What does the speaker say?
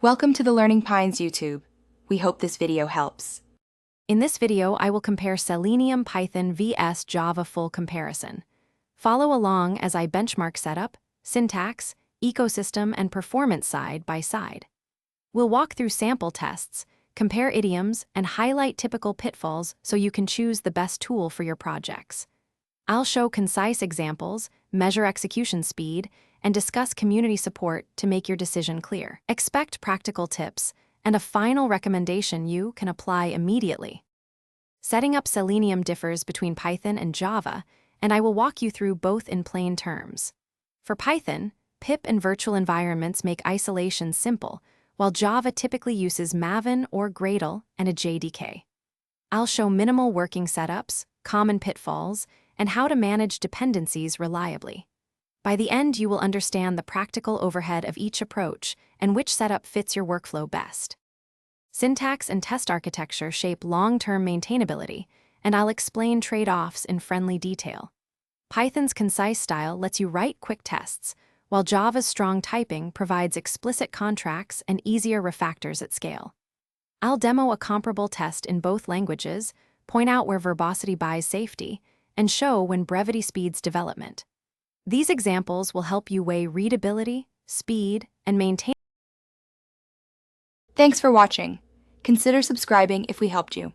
Welcome to the Learning Pines YouTube. We hope this video helps. In this video, I will compare Selenium Python vs Java full comparison. Follow along as I benchmark setup, syntax, ecosystem, and performance side by side. We'll walk through sample tests, compare idioms, and highlight typical pitfalls so you can choose the best tool for your projects. I'll show concise examples, measure execution speed, and discuss community support to make your decision clear. Expect practical tips and a final recommendation you can apply immediately. Setting up Selenium differs between Python and Java, and I will walk you through both in plain terms. For Python, pip and virtual environments make isolation simple, while Java typically uses Maven or Gradle and a JDK. I'll show minimal working setups, common pitfalls, and how to manage dependencies reliably. By the end, you will understand the practical overhead of each approach and which setup fits your workflow best. Syntax and test architecture shape long-term maintainability, and I'll explain trade-offs in friendly detail. Python's concise style lets you write quick tests, while Java's strong typing provides explicit contracts and easier refactors at scale. I'll demo a comparable test in both languages, point out where verbosity buys safety, and show when brevity speeds development. These examples will help you weigh readability, speed, and maintain. Thanks for watching. Consider subscribing if we helped you.